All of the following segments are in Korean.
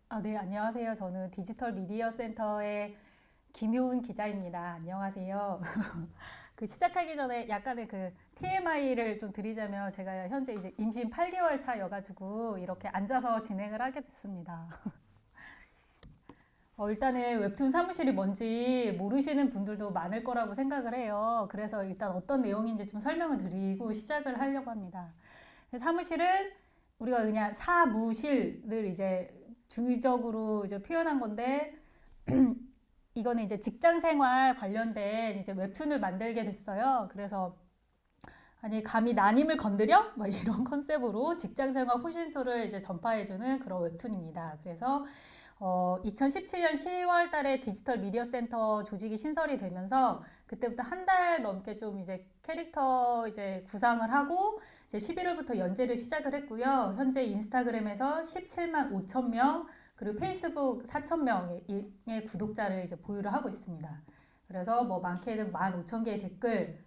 네, 안녕하세요. 저는 디지털 미디어 센터의 김효은 기자입니다. 안녕하세요. 시작하기 전에 약간의 TMI를 좀 드리자면 제가 현재 이제 임신 8개월 차여가지고 이렇게 앉아서 진행을 하게 됐습니다. 일단은 웹툰 사무실이 뭔지 모르시는 분들도 많을 거라고 생각을 해요. 그래서 일단 어떤 내용인지 좀 설명을 드리고 시작을 하려고 합니다. 사무실은 우리가 그냥 사무실을 이제 중의적으로 이제 표현한 건데 이거는 이제 직장 생활 관련된 이제 웹툰을 만들게 됐어요. 그래서 아니 감히 난임을 건드려? 막 이런 컨셉으로 직장 생활 호신소를 이제 전파해주는 그런 웹툰입니다. 그래서 2017년 10월 달에 디지털 미디어 센터 조직이 신설이 되면서 그때부터 한 달 넘게 좀 이제 캐릭터 이제 구상을 하고 이제 11월부터 연재를 시작을 했고요. 현재 인스타그램에서 17만 5천 명 그리고 페이스북 4천 명의 구독자를 이제 보유를 하고 있습니다. 그래서 뭐 많게는 15,000개의 댓글,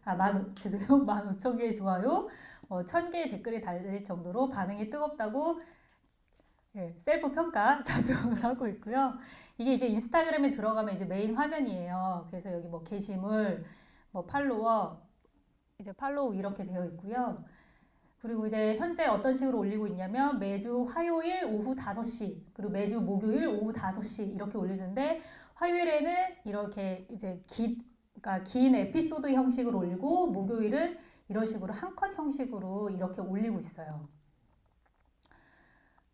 죄송해요. 15,000개의 좋아요, 1,000개의 댓글이 달릴 정도로 반응이 뜨겁다고 셀프 평가 작성을 하고 있고요. 이게 이제 인스타그램에 들어가면 이제 메인 화면이에요. 그래서 여기 뭐 게시물, 뭐 팔로워, 이제 팔로우 이렇게 되어 있고요. 그리고 이제 현재 어떤 식으로 올리고 있냐면 매주 화요일 오후 5시, 그리고 매주 목요일 오후 5시 이렇게 올리는데 화요일에는 이렇게 이제 그러니까 긴 에피소드 형식으로 올리고 목요일은 이런 식으로 한 컷 형식으로 이렇게 올리고 있어요.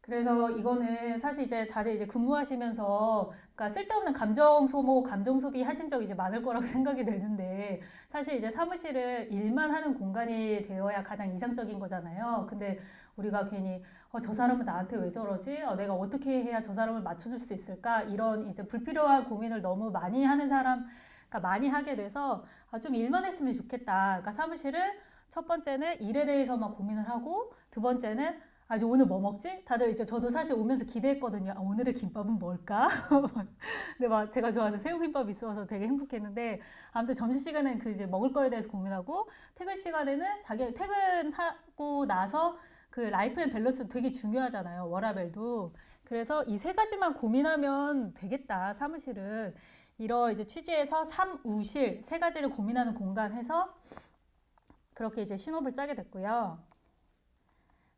그래서 이거는 사실 이제 다들 이제 근무하시면서 그러니까 쓸데없는 감정 소모, 감정 소비 하신 적 이제 많을 거라고 생각이 되는데 사실 이제 사무실은 일만 하는 공간이 되어야 가장 이상적인 거잖아요. 근데 우리가 괜히 저 사람은 나한테 왜 저러지? 내가 어떻게 해야 저 사람을 맞춰줄 수 있을까? 이런 이제 불필요한 고민을 너무 많이 하는 사람, 그러니까 많이 하게 돼서 좀 일만 했으면 좋겠다. 그러니까 사무실은 첫 번째는 일에 대해서만 고민을 하고 두 번째는 이제 오늘 뭐 먹지? 다들 이제 저도 사실 오면서 기대했거든요. 오늘의 김밥은 뭘까? 근데 막 제가 좋아하는 새우김밥이 있어서 되게 행복했는데 아무튼 점심시간에는 그 이제 먹을 거에 대해서 고민하고 퇴근 시간에는 자기 퇴근하고 나서 그 라이프 앤 밸런스 되게 중요하잖아요. 워라밸도. 그래서 이 세 가지만 고민하면 되겠다. 사무실은 이런 이제 취지에서 삼우실 세 가지를 고민하는 공간 해서 그렇게 이제 신호를 짜게 됐고요.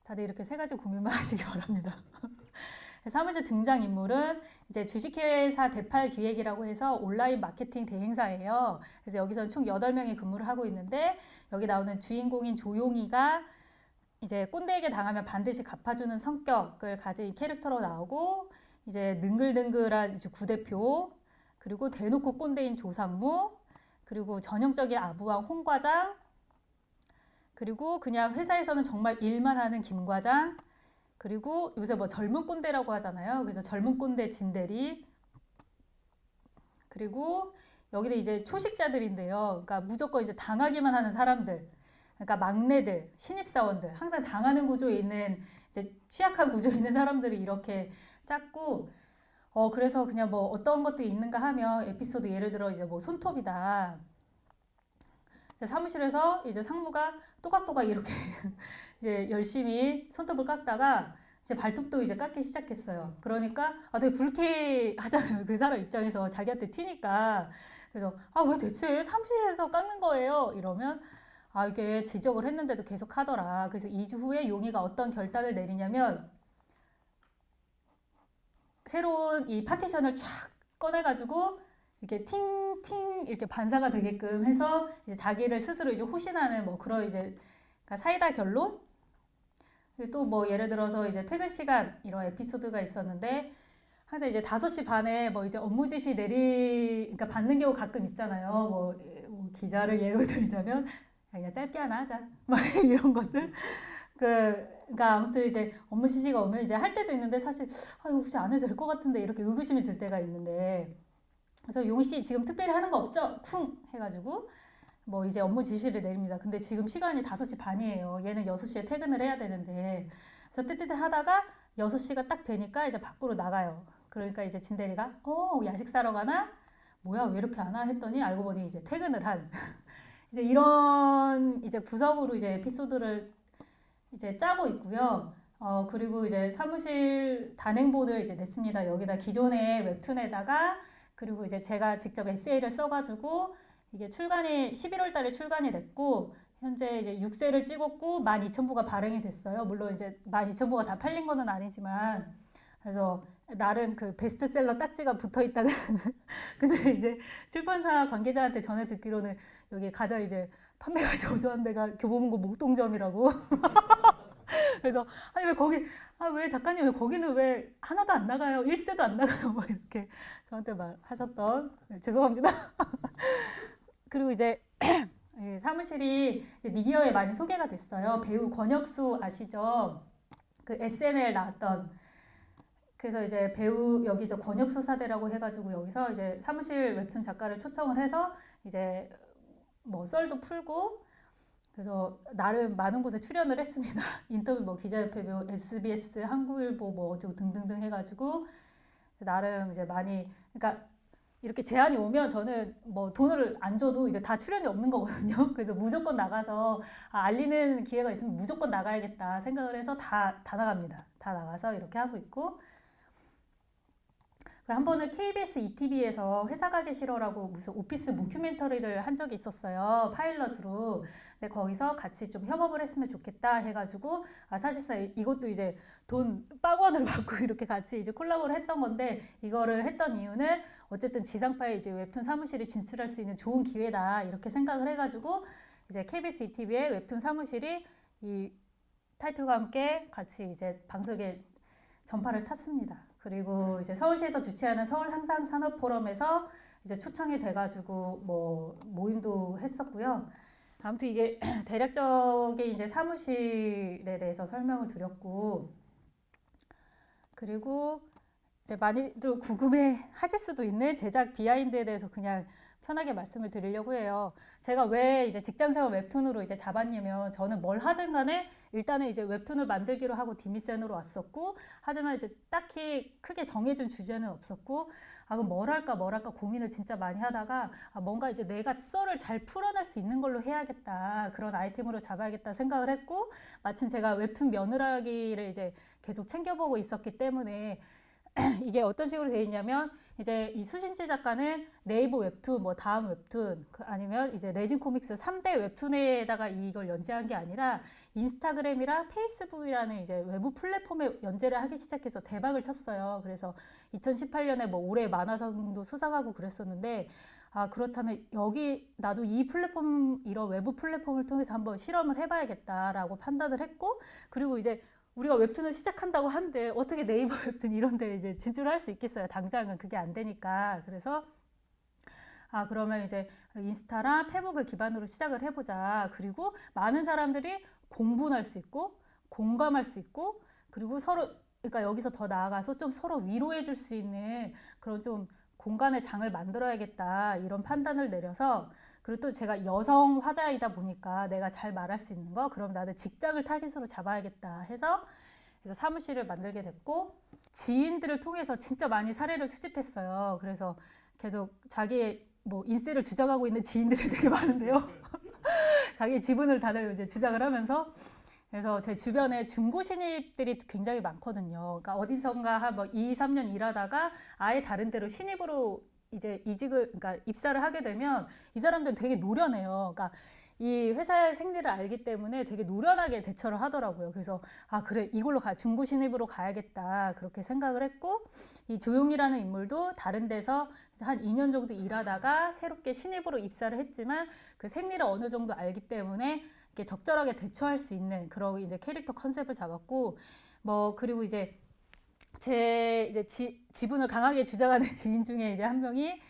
다들 이렇게 세 가지 고민만 하시기 바랍니다. 사무실 등장인물은 이제 주식회사 대팔 기획이라고 해서 온라인 마케팅 대행사예요. 그래서 여기서는 총 8명이 근무를 하고 있는데 여기 나오는 주인공인 조용이가 이제 꼰대에게 당하면 반드시 갚아주는 성격을 가진 캐릭터로 나오고 이제 능글능글한 이제 구대표 그리고 대놓고 꼰대인 조상무 그리고 전형적인 아부왕 홍과장 그리고 그냥 회사에서는 정말 일만 하는 김 과장 그리고 요새 뭐 젊은 꼰대라고 하잖아요. 그래서 젊은 꼰대 진대리 그리고 여기는 이제 초식자들인데요. 그러니까 무조건 이제 당하기만 하는 사람들 그러니까 막내들, 신입사원들 항상 당하는 구조에 있는 이제 취약한 구조에 있는 사람들이 이렇게 짰고 그래서 그냥 뭐 어떤 것들이 있는가 하면 에피소드 예를 들어 이제 뭐 손톱이다 사무실에서 이제 상무가 또각또각 이렇게 이제 열심히 손톱을 깎다가 이제 발톱도 이제 깎기 시작했어요. 그러니까 되게 불쾌하잖아요. 그 사람 입장에서 자기한테 튀니까. 그래서 왜 대체 사무실에서 깎는 거예요? 이러면 이게 지적을 했는데도 계속 하더라. 그래서 2주 후에 용의가 어떤 결단을 내리냐면 새로운 이 파티션을 쫙 꺼내가지고 이렇게 팅팅 이렇게 반사가 되게끔 해서 이제 자기를 스스로 이제 호신하는 뭐 그런 이제 그러니까 사이다 결론 또 뭐 예를 들어서 이제 퇴근 시간 이런 에피소드가 있었는데 항상 이제 5시 반에 뭐 이제 업무 지시 그러니까 받는 경우 가끔 있잖아요. 뭐 기자를 예로 들자면 그냥 짧게 하나 하자 막 이런 것들 그러니까 아무튼 이제 업무 지시가 오면 이제 할 때도 있는데 사실 이거 혹시 안 해도 될 것 같은데 이렇게 의구심이 들 때가 있는데 그래서 용희 씨 지금 특별히 하는 거 없죠? 쿵 해가지고 뭐 이제 업무 지시를 내립니다. 근데 지금 시간이 5시 반이에요. 얘는 6시에 퇴근을 해야 되는데 그래서 뜨뜨뜨 하다가 6시가 딱 되니까 이제 밖으로 나가요. 그러니까 이제 진대리가 야식 사러 가나? 뭐야 왜 이렇게 안 와? 했더니 알고 보니 이제 퇴근을 한 이제 이런 이제 구성으로 이제 에피소드를 이제 짜고 있고요. 그리고 이제 사무실 단행본을 이제 냈습니다. 여기다 기존의 웹툰에다가 그리고 이제 제가 직접 에세이를 써가지고 이게 출간이 11월 달에 출간이 됐고 현재 이제 6세를 찍었고 12,000부가 발행이 됐어요. 물론 이제 12,000부가 다 팔린 거는 아니지만 그래서 나름 그 베스트셀러 딱지가 붙어 있다는 근데 이제 출판사 관계자한테 전해 듣기로는 여기 가장 이제 판매가 저조한 데가 교보문고 목동점이라고 그래서 아니 왜 거기 왜 작가님 왜 거기는 왜 하나도 안 나가요? 1세도 안 나가요? 막 이렇게 저한테 말하셨던 네, 죄송합니다. 그리고 이제 사무실이 이제 미디어에 많이 소개가 됐어요. 배우 권혁수 아시죠? 그 SNL 나왔던 그래서 이제 배우 여기서 권혁수 사대라고 해가지고 여기서 이제 사무실 웹툰 작가를 초청을 해서 이제 뭐 썰도 풀고 그래서 나름 많은 곳에 출연을 했습니다. 인터뷰 뭐 기자협회 배우 SBS 한국일보 뭐 어쩌고 등등등 해가지고 나름 이제 많이 그러니까 이렇게 제안이 오면 저는 뭐 돈을 안 줘도 이게 다 출연이 없는 거거든요. 그래서 무조건 나가서 알리는 기회가 있으면 무조건 나가야겠다 생각을 해서 다 나갑니다. 다 나가서 이렇게 하고 있고 한 번은 KBS ETV에서 회사 가기 싫어라고 무슨 오피스 모큐멘터리를 한 적이 있었어요. 파일럿으로. 근데 거기서 같이 좀 협업을 했으면 좋겠다 해가지고 사실상 이것도 이제 돈 빵원을 받고 이렇게 같이 이제 콜라보를 했던 건데 이거를 했던 이유는 어쨌든 지상파에 이제 웹툰 사무실이 진출할 수 있는 좋은 기회다 이렇게 생각을 해가지고 이제 KBS ETV의 웹툰 사무실이 이 타이틀과 함께 같이 이제 방송에 전파를 탔습니다. 그리고 이제 서울시에서 주최하는 서울 상상 산업 포럼에서 이제 초청이 돼가지고 뭐 모임도 했었고요. 아무튼 이게 대략적인 이제 사무실에 대해서 설명을 드렸고, 그리고 이제 많이들 궁금해 하실 수도 있는 제작 비하인드에 대해서 그냥 편하게 말씀을 드리려고 해요. 제가 왜 이제 직장생활 웹툰으로 이제 잡았냐면 저는 뭘 하든 간에 일단은 이제 웹툰을 만들기로 하고 디미센으로 왔었고 하지만 이제 딱히 크게 정해준 주제는 없었고 그럼 뭘 할까 고민을 진짜 많이 하다가 뭔가 이제 내가 썰을 잘 풀어낼 수 있는 걸로 해야겠다 그런 아이템으로 잡아야겠다 생각을 했고 마침 제가 웹툰 며느라기를 이제 계속 챙겨보고 있었기 때문에 이게 어떤 식으로 되어 있냐면 이제 이 수신지 작가는 네이버 웹툰, 뭐 다음 웹툰, 아니면 이제 레진 코믹스 3대 웹툰에다가 이걸 연재한 게 아니라 인스타그램이랑 페이스북이라는 이제 외부 플랫폼에 연재를 하기 시작해서 대박을 쳤어요. 그래서 2018년에 뭐 올해 만화상도 수상하고 그랬었는데 그렇다면 여기 나도 이 플랫폼 이런 외부 플랫폼을 통해서 한번 실험을 해봐야겠다라고 판단을 했고 그리고 이제 우리가 웹툰을 시작한다고 한데 어떻게 네이버 웹툰 이런 데 이제 진출할 수 있겠어요. 당장은 그게 안 되니까. 그래서 그러면 이제 인스타랑 페북을 기반으로 시작을 해보자. 그리고 많은 사람들이 공분할 수 있고 공감할 수 있고 그리고 서로 그러니까 여기서 더 나아가서 좀 서로 위로해 줄 수 있는 그런 좀 공간의 장을 만들어야겠다 이런 판단을 내려서 그리고 또 제가 여성 화자이다 보니까 내가 잘 말할 수 있는 거 그럼 나는 직장을 타깃으로 잡아야겠다 해서 그래서 사무실을 만들게 됐고 지인들을 통해서 진짜 많이 사례를 수집했어요. 그래서 계속 자기의 뭐 인세를 주장하고 있는 지인들이 되게 많은데요. 자기 지분을 다들 이제 주장을 하면서 그래서 제 주변에 중고 신입들이 굉장히 많거든요. 그러니까 어디선가 한 뭐 2, 3년 일하다가 아예 다른 데로 신입으로 이제 그러니까 입사를 하게 되면 이 사람들은 되게 노련해요. 그러니까 이 회사의 생리를 알기 때문에 되게 노련하게 대처를 하더라고요. 그래서 그래 이걸로 중고 신입으로 가야겠다 그렇게 생각을 했고 이 조용이라는 인물도 다른 데서 한 2년 정도 일하다가 새롭게 신입으로 입사를 했지만 그 생리를 어느 정도 알기 때문에 이렇게 적절하게 대처할 수 있는 그런 이제 캐릭터 컨셉을 잡았고 뭐 그리고 이제 제 이제 지분을 강하게 주장하는 지인 중에 이제 한 명이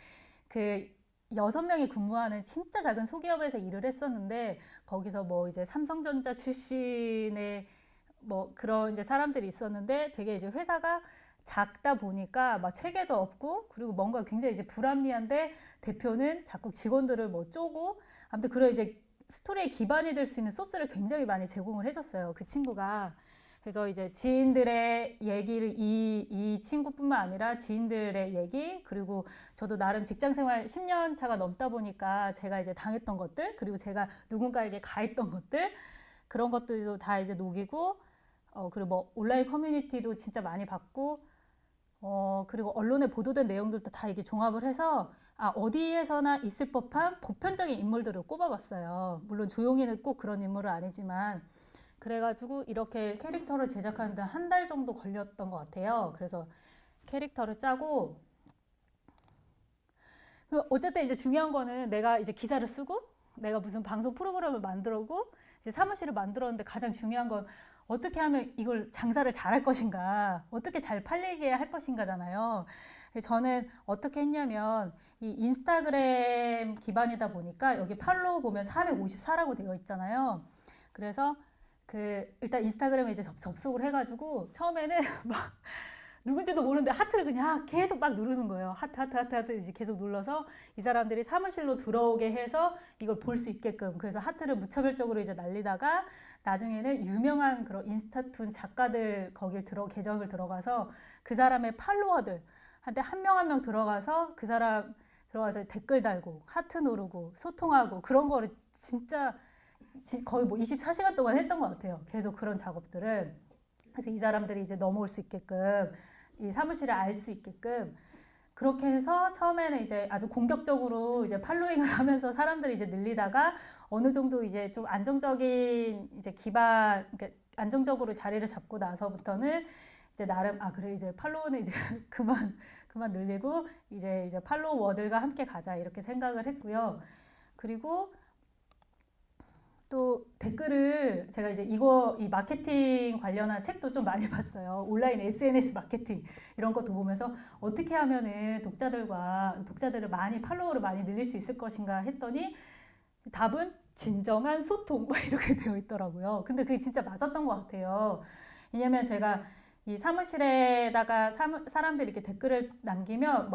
그 6명이 근무하는 진짜 작은 소기업에서 일을 했었는데 거기서 뭐 이제 삼성전자 출신의 뭐 그런 이제 사람들이 있었는데 되게 이제 회사가 작다 보니까 막 체계도 없고 그리고 뭔가 굉장히 이제 불합리한데 대표는 자꾸 직원들을 뭐 쪼고 아무튼 그런 이제 스토리에 기반이 될 수 있는 소스를 굉장히 많이 제공을 해줬어요. 그 친구가. 그래서 이제 지인들의 얘기를 이 친구뿐만 아니라 지인들의 얘기 그리고 저도 나름 직장생활 10년 차가 넘다 보니까 제가 이제 당했던 것들 그리고 제가 누군가에게 가했던 것들 그런 것들도 다 이제 녹이고 그리고 뭐 온라인 커뮤니티도 진짜 많이 봤고, 그리고 언론에 보도된 내용들도 다 이게 종합을 해서 어디에서나 있을 법한 보편적인 인물들을 꼽아봤어요. 물론 조용히는 꼭 그런 인물은 아니지만 그래가지고 이렇게 캐릭터를 제작하는데 한 달 정도 걸렸던 것 같아요. 그래서 캐릭터를 짜고 어쨌든 이제 중요한 거는 내가 이제 기사를 쓰고 내가 무슨 방송 프로그램을 만들고 이제 사무실을 만들었는데 가장 중요한 건 어떻게 하면 이걸 장사를 잘할 것인가, 어떻게 잘 팔리게 할 것인가잖아요. 저는 어떻게 했냐면 이 인스타그램 기반이다 보니까 여기 팔로우 보면 454라고 되어 있잖아요. 그래서 일단 인스타그램에 이제 접속을 해가지고 처음에는 막 누군지도 모르는데 하트를 그냥 계속 막 누르는 거예요. 하트 이제 계속 눌러서 이 사람들이 사무실로 들어오게 해서 이걸 볼 수 있게끔. 그래서 하트를 무차별적으로 이제 날리다가 나중에는 유명한 그런 인스타툰 작가들 거기에 계정을 들어가서 그 사람의 팔로워들 한테 한 명 한 명 들어가서 그 사람 들어가서 댓글 달고 하트 누르고 소통하고 그런 거를 진짜 거의 뭐 24시간 동안 했던 것 같아요. 계속 그런 작업들을. 그래서 이 사람들이 이제 넘어올 수 있게끔 이 사무실을 알 수 있게끔 그렇게 해서 처음에는 이제 아주 공격적으로 이제 팔로잉을 하면서 사람들이 이제 늘리다가 어느 정도 이제 좀 안정적인 이제 기반, 그러니까 안정적으로 자리를 잡고 나서부터는 이제 나름 그래 이제 팔로우는 이제 그만 늘리고 이제 팔로워들과 함께 가자 이렇게 생각을 했고요. 그리고 또 댓글을 제가 이제 이 마케팅 관련한 책도 좀 많이 봤어요. 온라인 SNS 마케팅 이런 것도 보면서 어떻게 하면은 독자들을 팔로워를 많이 늘릴 수 있을 것인가 했더니 답은 진정한 소통 이렇게 되어 있더라고요. 근데 그게 진짜 맞았던 것 같아요. 왜냐면 제가 이 사무실에다가 사람들이 이렇게 댓글을 남기면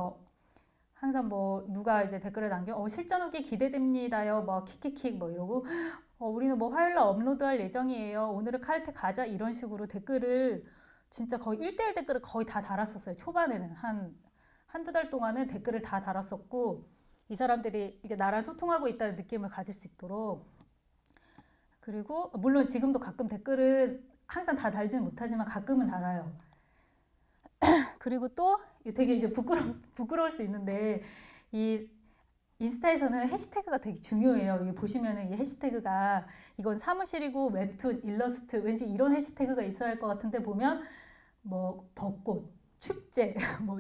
항상 누가 이제 댓글을 남겨 실전 후기 기대됩니다요 킥킥킥 이러고 우리는 화요일날 업로드할 예정이에요. 오늘은 칼퇴 가자 이런 식으로 댓글을 진짜 거의 1대1 댓글을 거의 다 달았었어요. 초반에는 한두 달 동안은 댓글을 다 달았었고 이 사람들이 이게 나랑 소통하고 있다는 느낌을 가질 수 있도록. 그리고 물론 지금도 가끔 댓글을 항상 다 달지는 못하지만 가끔은 달아요. 그리고 또 되게 이제 부끄러울 수 있는데 이 인스타에서는 해시태그가 되게 중요해요. 이게 보시면은 이 해시태그가 이건 사무실이고 웹툰, 일러스트 왠지 이런 해시태그가 있어야 할 것 같은데 보면 벚꽃, 축제,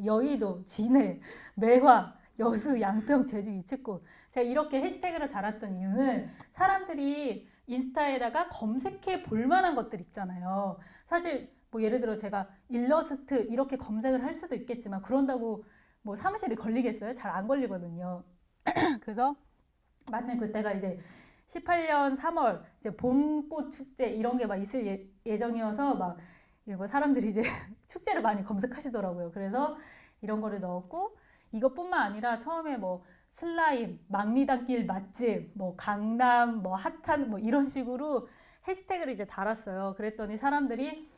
여의도, 진해, 매화, 여수, 양평, 제주, 유채꽃. 제가 이렇게 해시태그를 달았던 이유는 사람들이 인스타에다가 검색해 볼 만한 것들 있잖아요. 사실 예를 들어 제가 일러스트 이렇게 검색을 할 수도 있겠지만 그런다고 사무실이 걸리겠어요? 잘 안 걸리거든요. 그래서 마침 그때가 이제 18년 3월 이제 봄꽃 축제 이런 게 있을 예정이어서 이런 거 사람들이 이제 축제를 많이 검색하시더라고요. 그래서 이런 거를 넣었고 이것뿐만 아니라 처음에 슬라임, 막리단길 맛집, 강남, 핫한 이런 식으로 해시태그를 이제 달았어요. 그랬더니 사람들이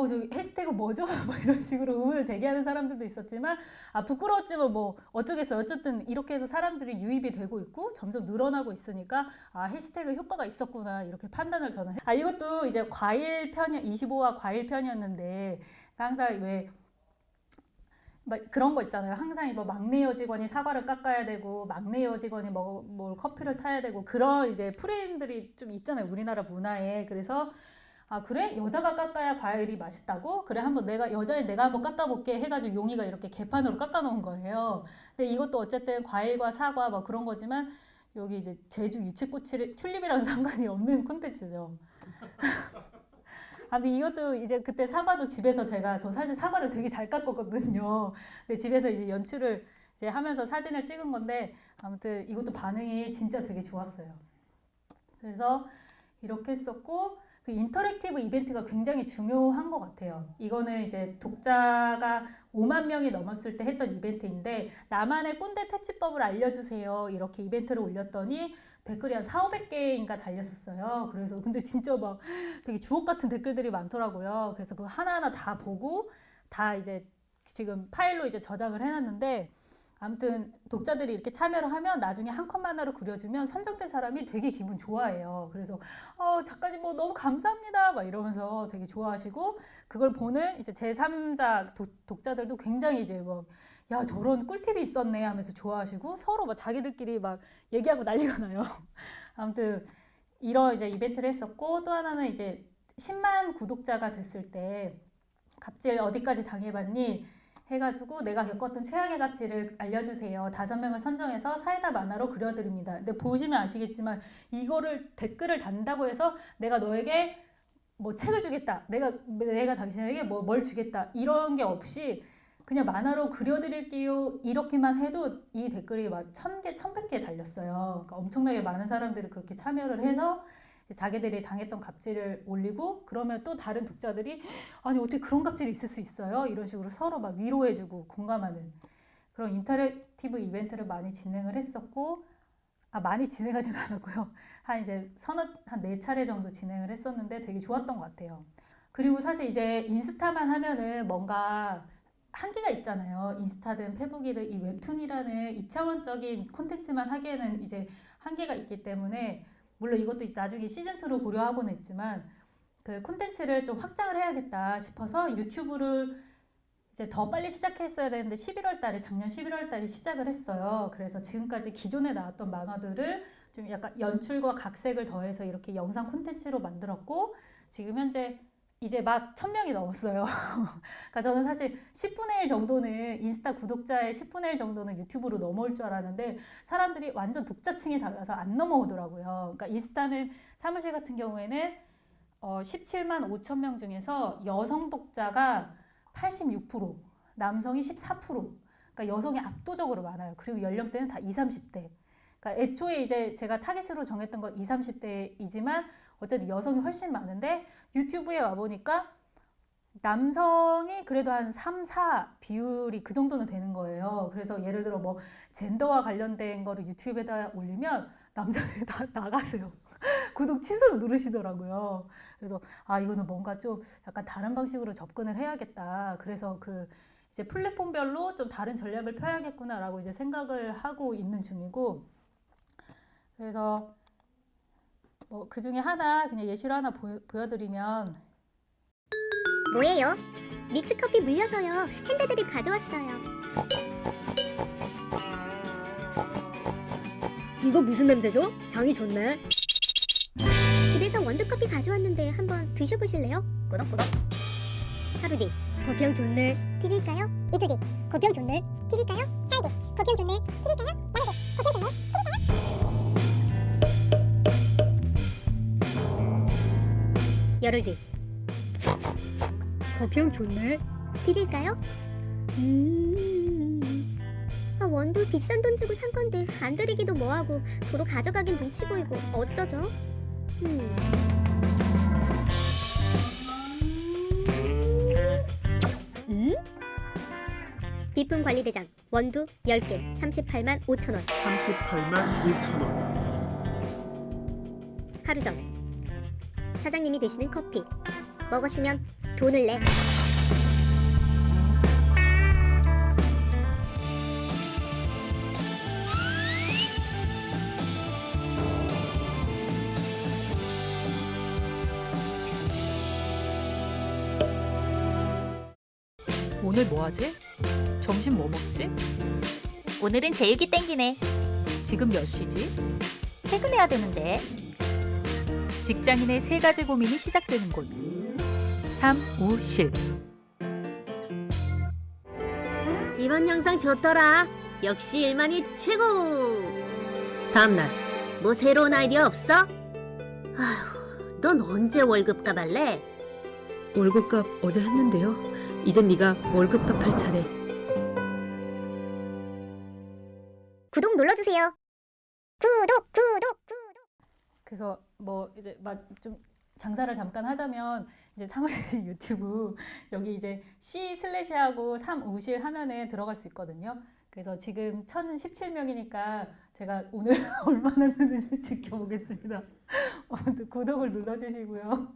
저기 해시태그 뭐죠? 이런 식으로 의문을 제기하는 사람들도 있었지만 부끄러웠지만 어쩌겠어요. 어쨌든 이렇게 해서 사람들이 유입이 되고 있고 점점 늘어나고 있으니까 해시태그 효과가 있었구나 이렇게 판단을 저는 이것도 이제 과일 편이 25화 과일 편이었는데 항상 왜 그런 거 있잖아요. 항상 막내 여직원이 사과를 깎아야 되고 막내 여직원이 뭘 커피를 타야 되고 그런 이제 프레임들이 좀 있잖아요. 우리나라 문화에. 그래서 그래? 여자가 깎아야 과일이 맛있다고? 그래 한번 여자인 내가 한번 깎아볼게 해가지고 용이가 이렇게 개판으로 깎아놓은 거예요. 근데 이것도 어쨌든 과일과 사과 그런 거지만 여기 이제 제주 유채꽃 튤립이랑 상관이 없는 콘텐츠죠. 근데 이것도 이제 그때 사과도 집에서 저 사실 사과를 되게 잘 깎았거든요. 근데 집에서 이제 연출을 이제 하면서 사진을 찍은 건데 아무튼 이것도 반응이 진짜 되게 좋았어요. 그래서 이렇게 했었고 그 인터랙티브 이벤트가 굉장히 중요한 것 같아요. 이거는 이제 독자가 5만 명이 넘었을 때 했던 이벤트인데 나만의 꼰대 퇴치법을 알려주세요. 이렇게 이벤트를 올렸더니 댓글이 한 4,500개인가 달렸었어요. 그래서 근데 진짜 되게 주옥 같은 댓글들이 많더라고요. 그래서 그거 하나하나 다 보고 다 이제 지금 파일로 이제 저장을 해놨는데 아무튼 독자들이 이렇게 참여를 하면 나중에 한 컷 만화로 그려주면 선정된 사람이 되게 기분 좋아해요. 그래서 작가님 뭐 너무 감사합니다 막 이러면서 되게 좋아하시고, 그걸 보는 이제 제3자 독자들도 굉장히 이제 뭐 야 저런 꿀팁이 있었네 하면서 좋아하시고, 서로 막 자기들끼리 막 얘기하고 난리가 나요. 아무튼 이런 이제 이벤트를 했었고, 또 하나는 이제 10만 구독자가 됐을 때 갑질 어디까지 당해봤니? 해가지고 내가 겪었던 최악의 갑질을 알려주세요. 5명을 선정해서 사이다 만화로 그려드립니다. 근데 보시면 아시겠지만 이거를 댓글을 단다고 해서 내가 너에게 뭐 책을 주겠다, 내가 당신에게 뭘 주겠다, 이런 게 없이 그냥 만화로 그려드릴게요 이렇게만 해도 이 댓글이 막 1000개, 1100개 달렸어요. 그러니까 엄청나게 많은 사람들이 그렇게 참여를 해서 자기들이 당했던 갑질을 올리고, 그러면 또 다른 독자들이 아니 어떻게 그런 갑질이 있을 수 있어요? 이런 식으로 서로 막 위로해주고 공감하는 그런 인터랙티브 이벤트를 많이 진행을 했었고, 많이 진행하진 않았고요. 한 4차례 정도 진행을 했었는데 되게 좋았던 것 같아요. 그리고 사실 이제 인스타만 하면은 뭔가 한계가 있잖아요. 인스타든 페북이든 이 웹툰이라는 2차원적인 콘텐츠만 하기에는 이제 한계가 있기 때문에, 물론 이것도 나중에 시즌2로 고려하고는 있지만 그 콘텐츠를 좀 확장을 해야겠다 싶어서 유튜브를 이제 더 빨리 시작했어야 되는데 작년 11월 달에 시작을 했어요. 그래서 지금까지 기존에 나왔던 만화들을 좀 약간 연출과 각색을 더해서 이렇게 영상 콘텐츠로 만들었고, 지금 현재 이제 막 1000명이 넘었어요. 그러니까 저는 사실 10분의 1 정도는, 인스타 구독자의 10분의 1 정도는 유튜브로 넘어올 줄 알았는데 사람들이 완전 독자층이 달라서 안 넘어오더라고요. 그러니까 인스타는 사무실 같은 경우에는 17만 5천 명 중에서 여성 독자가 86%, 남성이 14%. 그러니까 여성이 압도적으로 많아요. 그리고 연령대는 다 20, 30대. 그러니까 애초에 이제 제가 타깃으로 정했던 건 20, 30대이지만 어쨌든 여성이 훨씬 많은데, 유튜브에 와보니까 남성이 그래도 한 3, 4 비율이 그 정도는 되는 거예요. 그래서 예를 들어 뭐 젠더와 관련된 거를 유튜브에다 올리면 남자들이 다 나가세요. 구독 취소 누르시더라고요. 그래서 이거는 뭔가 좀 약간 다른 방식으로 접근을 해야겠다. 그래서 이제 플랫폼별로 좀 다른 전략을 펴야겠구나라고 이제 생각을 하고 있는 중이고, 그래서 뭐 그 중에 하나 그냥 예시로 하나 보여드리면, 뭐예요? 믹스커피 물려서요. 핸드드립 가져왔어요. 이거 무슨 냄새죠? 향이 좋네. 집에서 원두커피 가져왔는데 한번 드셔보실래요? 꾸덕꾸덕. 하루 뒤 거평 좋네. 드릴까요? 이틀 뒤 고평 좋네 드릴까요? 사흘 뒤 고평 좋네 드릴까요? 나흘 뒤 고평 좋네 드릴까요? 열흘 뒤 거평 좋네. 드릴까요? 원두 비싼 돈 주고 산 건데 안 드리기도 뭐하고 도로 가져가긴 눈치 보이고 어쩌죠? 비품 관리대장 원두 10개 38만 5천 원. 38만 5천 원. 하루 전 사장님이 드시는 커피 먹었으면 돈을 내. 오늘 뭐 하지? 점심 뭐 먹지? 오늘은 제육이 땡기네. 지금 몇 시지? 퇴근해야 되는데. 직장인의 3가지 고민이 시작되는 곳. 사무실. 이번 영상 좋더라. 역시 일만이 최고. 다음날 뭐 새로운 아이디어 없어? 아휴, 넌 언제 월급값 할래? 월급값 어제 했는데요. 이젠 네가 월급값 할 차례. 구독 눌러주세요. 구독. 그래서 뭐 이제 막 좀 장사를 잠깐 하자면, 이제 사무실 유튜브 여기 이제 C/하고 사무실 하면은 들어갈 수 있거든요. 그래서 지금 1017명이니까 제가 오늘 얼마나 되는지 지켜보겠습니다. 아무튼 구독을 눌러주시고요.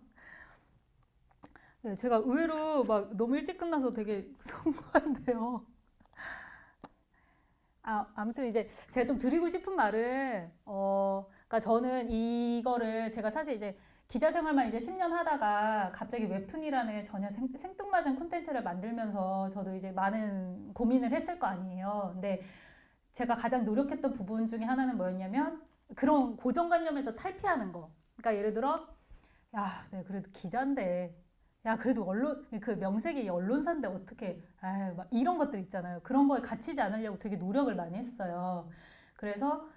네, 제가 의외로 막 너무 일찍 끝나서 되게 송구한데요. 아무튼 이제 제가 좀 드리고 싶은 말은, 그러니까 저는 이거를 제가 사실 이제 기자 생활만 이제 10년 하다가 갑자기 웹툰이라는 전혀 생뚱맞은 콘텐츠를 만들면서 저도 이제 많은 고민을 했을 거 아니에요. 근데 제가 가장 노력했던 부분 중에 하나는 뭐였냐면 그런 고정관념에서 탈피하는 거. 그러니까 예를 들어, 야, 내가 그래도 기자인데, 야, 그래도 그 명색이 언론사인데 어떻게, 아유, 막 이런 것들 있잖아요. 그런 거에 갇히지 않으려고 되게 노력을 많이 했어요. 그래서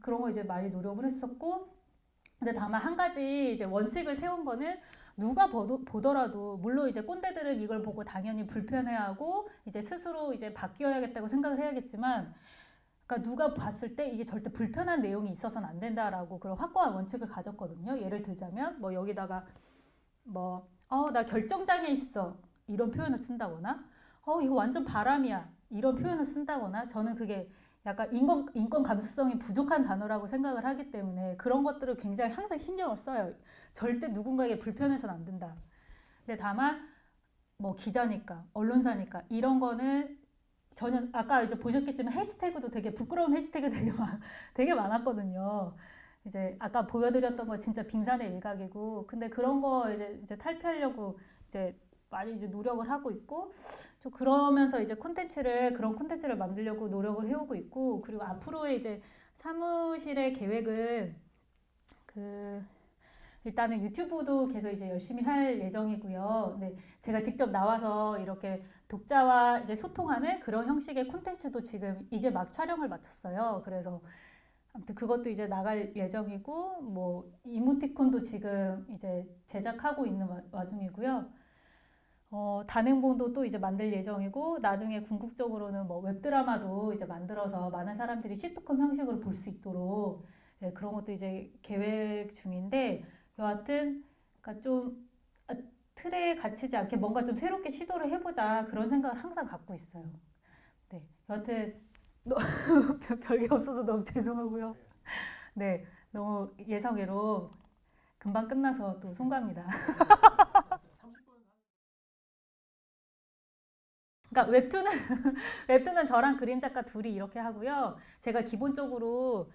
그런 거 이제 많이 노력을 했었고, 근데 다만 한 가지 이제 원칙을 세운 거는 누가 보더라도 물론 이제 꼰대들은 이걸 보고 당연히 불편해하고 이제 스스로 이제 바뀌어야겠다고 생각을 해야겠지만, 그러니까 누가 봤을 때 이게 절대 불편한 내용이 있어서는 안 된다라고 그런 확고한 원칙을 가졌거든요. 예를 들자면 뭐 여기다가 뭐 나 결정장애 있어 이런 표현을 쓴다거나 이거 완전 바람이야 이런 표현을 쓴다거나 저는 그게 약간 인권 감수성이 부족한 단어라고 생각을 하기 때문에 그런 것들을 굉장히 항상 신경을 써요. 절대 누군가에게 불편해서는 안 된다. 근데 다만 뭐 기자니까 언론사니까 이런 거는 전혀 아까 이제 보셨겠지만 해시태그도 되게 부끄러운 해시태그 되게 많았거든요. 이제 아까 보여드렸던 거 진짜 빙산의 일각이고 근데 그런 거 이제 탈피하려고 이제 많이 이제 노력을 하고 있고 좀 그러면서 이제 그런 콘텐츠를 만들려고 노력을 해오고 있고 그리고 앞으로의 이제 사무실의 계획은 일단은 유튜브도 계속 이제 열심히 할 예정이고요. 근데 제가 직접 나와서 이렇게 독자와 이제 소통하는 그런 형식의 콘텐츠도 지금 이제 막 촬영을 마쳤어요. 그래서 아무튼 그것도 이제 나갈 예정이고 뭐 이모티콘도 지금 이제 제작하고 있는 와중이고요. 단행본도 또 이제 만들 예정이고 나중에 궁극적으로는 뭐 웹드라마도 이제 만들어서 많은 사람들이 시트콤 형식으로 볼 수 있도록 그런 것도 이제 계획 중인데 여하튼 그러니까 좀 틀에 갇히지 않게 뭔가 좀 새롭게 시도를 해보자 그런 생각을 항상 갖고 있어요. 네, 여하튼 별게 없어서 너무 죄송하고요. 네, 너무 예상외로 금방 끝나서 또 송구합니다. 그러니까 웹툰은 저랑 그림 작가 둘이 이렇게 하고요. 제가 기본적으로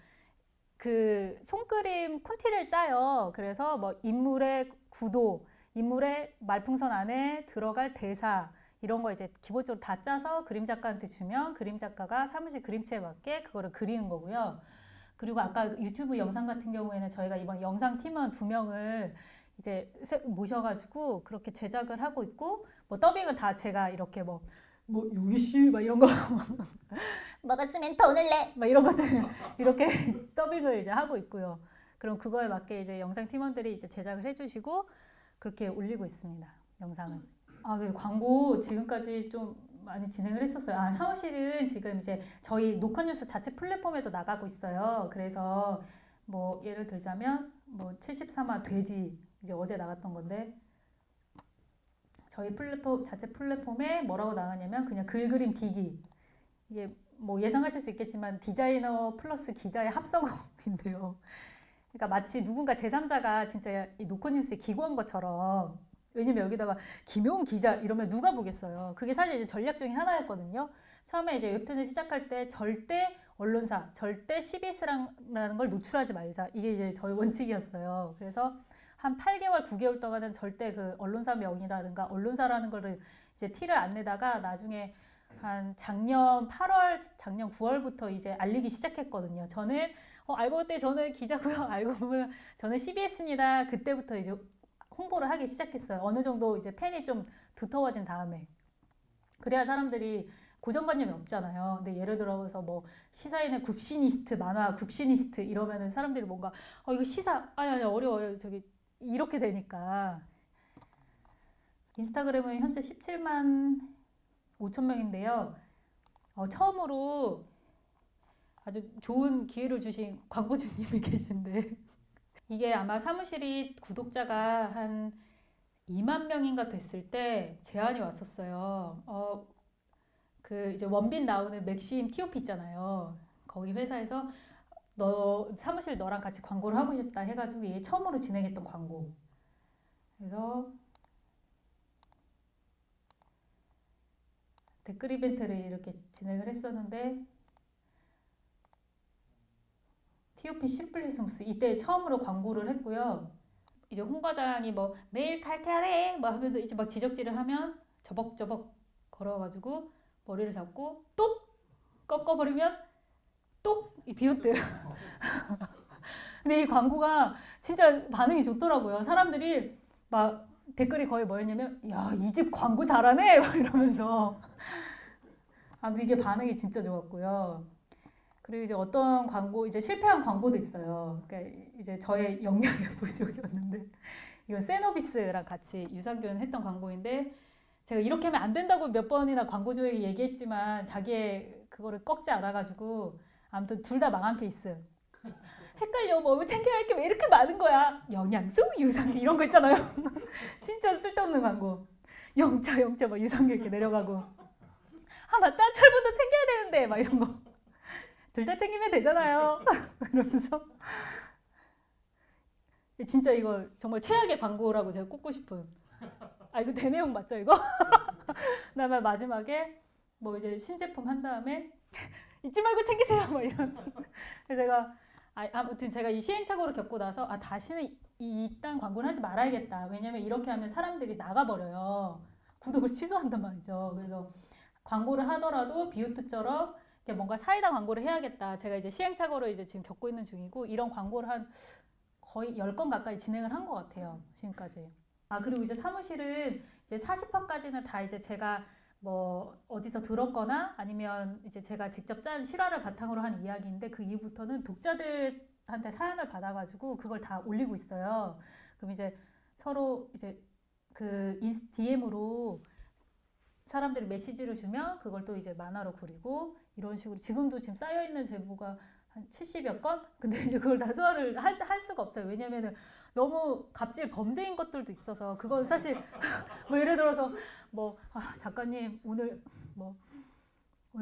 그 손그림 콘티를 짜요. 그래서 뭐 인물의 구도, 인물의 말풍선 안에 들어갈 대사 이런 거 이제 기본적으로 다 짜서 그림 작가한테 주면 그림 작가가 사무실 그림체에 맞게 그거를 그리는 거고요. 그리고 아까 유튜브 영상 같은 경우에는 저희가 이번 영상 팀원 2명을 이제 모셔가지고 그렇게 제작을 하고 있고 뭐 더빙은 다 제가 이렇게 뭐 여기 씨막 이런 거 먹었으면 돈을 내. 막 이런 것들 이렇게 더빙을 이제 하고 있고요. 그럼 그거에 맞게 이제 영상 팀원들이 이제 제작을 해주시고 그렇게 올리고 있습니다. 영상은. 네, 광고 지금까지 좀 많이 진행을 했었어요. 사무실은 지금 이제 저희 녹화뉴스 자체 플랫폼에도 나가고 있어요. 그래서 뭐 예를 들자면 뭐 73화 돼지 이제 어제 나갔던 건데 저희 자체 플랫폼에 뭐라고 나가냐면 그냥 글 그림 기기 이게 뭐 예상하실 수 있겠지만 디자이너 플러스 기자의 합성어인데요. 그러니까 마치 누군가 제3자가 진짜 이 노컷뉴스에 기고한 것처럼 왜냐면 여기다가 김용훈 기자 이러면 누가 보겠어요. 그게 사실 이제 전략 중에 하나였거든요. 처음에 이제 웹툰을 시작할 때 절대 언론사, 절대 CBS라는 걸 노출하지 말자. 이게 이제 저희 원칙이었어요. 그래서 한 8개월, 9개월 동안은 절대 그 언론사 명이라든가 언론사라는 거를 이제 티를 안 내다가 나중에 한 작년 8월, 작년 9월부터 이제 알리기 시작했거든요. 저는 알고 볼 때 저는 기자고요. 알고 보면 저는 CBS입니다. 그때부터 이제 홍보를 하기 시작했어요. 어느 정도 이제 팬이 좀 두터워진 다음에. 그래야 사람들이 고정관념이 없잖아요. 근데 예를 들어서 뭐 시사인의 굽시니스트, 만화 굽시니스트 이러면은 사람들이 뭔가 이거 시사 아니 어려워요. 저기 이렇게 되니까. 인스타그램은 현재 17만 5천 명인데요. 처음으로 아주 좋은 기회를 주신 광고주님이 계신데 이게 아마 사무실이 구독자가 한 2만 명인가 됐을 때 제안이 왔었어요. 그 이제 원빈 나오는 맥심 TOP 있잖아요. 거기 회사에서 사무실 너랑 같이 광고를 하고 싶다 해가지고 이게 처음으로 진행했던 광고. 그래서 댓글 이벤트를 이렇게 진행을 했었는데 티오피 심플리스무스 이때 처음으로 광고를 했고요. 이제 홍 과장이 뭐 매일 칼퇴하래 뭐 하면서 이제 막 지적질을 하면 저벅저벅 걸어가지고 머리를 잡고 똑 꺾어버리면 똑 이 비웃들. 근데 이 광고가 진짜 반응이 좋더라고요. 사람들이 막 댓글이 거의 뭐였냐면 야, 이 집 광고 잘하네 막 이러면서 아무튼 이게 반응이 진짜 좋았고요. 그리고 이제 어떤 광고 이제 실패한 광고도 있어요. 그러니까 이제 저의 역량의 부족이었는데 이건 세노비스랑 같이 유산균 했던 광고인데 제가 이렇게 하면 안 된다고 몇 번이나 광고주에게 얘기했지만 자기의 그거를 꺾지 않아가지고 아무튼 둘 다 망한 케이스. 헷갈려 뭐 챙겨야 할 게 왜 이렇게 많은 거야. 영양소, 유산균 이런 거 있잖아요. 진짜 쓸데없는 광고. 영차 막 유산균 이렇게 내려가고 아 맞다 철분도 챙겨야 되는데 막 이런 거. 둘 다 챙기면 되잖아요. 그러면서 진짜 이거 정말 최악의 광고라고 제가 꼽고 싶은. 아 이거 내 내용 맞죠 이거? 그다음에 마지막에 뭐 이제 신제품 한 다음에 잊지 말고 챙기세요 뭐 이런. 그래서 제가 아무튼 제가 이 시행착오를 겪고 나서 다시는 이딴 광고를 하지 말아야겠다. 왜냐면 이렇게 하면 사람들이 나가버려요. 구독을 취소한단 말이죠. 그래서 광고를 하더라도 비오트처럼 뭔가 사이다 광고를 해야겠다. 제가 이제 시행착오를 이제 지금 겪고 있는 중이고 이런 광고를 한 거의 10건 가까이 진행을 한 것 같아요. 지금까지. 그리고 이제 사무실은 이제 40화까지는 다 이제 제가 뭐 어디서 들었거나 아니면 이제 제가 직접 짠 실화를 바탕으로 한 이야기인데 그 이후부터는 독자들한테 사연을 받아가지고 그걸 다 올리고 있어요. 그럼 이제 서로 이제 그 DM으로 사람들이 메시지를 주면 그걸 또 이제 만화로 그리고 이런 식으로 지금도 지금 쌓여있는 제보가 한 70여 건? 근데 이제 그걸 다 소화를 할 수가 없어요. 왜냐면은 너무 갑질 범죄인 것들도 있어서 그건 사실 뭐 예를 들어서 뭐 작가님 오늘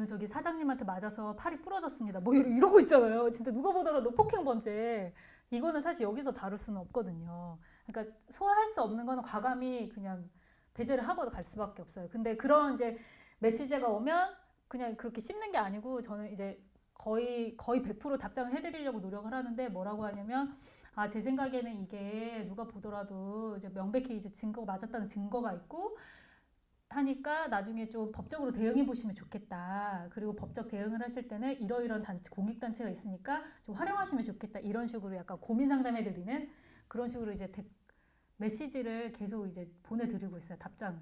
저기 사장님한테 맞아서 팔이 부러졌습니다. 뭐 이러고 있잖아요. 진짜 누가 보더라도 폭행 범죄. 이거는 사실 여기서 다룰 수는 없거든요. 그러니까 소화할 수 없는 거는 과감히 그냥 배제를 하고 갈 수밖에 없어요. 근데 그런 이제 메시지가 오면 그냥 그렇게 씹는 게 아니고 저는 이제 거의 100% 답장을 해드리려고 노력을 하는데 뭐라고 하냐면 제 생각에는 이게 누가 보더라도 이제 명백히 이제 증거가 맞았다는 증거가 있고 하니까 나중에 좀 법적으로 대응해 보시면 좋겠다. 그리고 법적 대응을 하실 때는 이러이러한 공익단체가 있으니까 좀 활용하시면 좋겠다. 이런 식으로 약간 고민 상담해 드리는 그런 식으로 이제 메시지를 계속 이제 보내드리고 있어요. 답장을.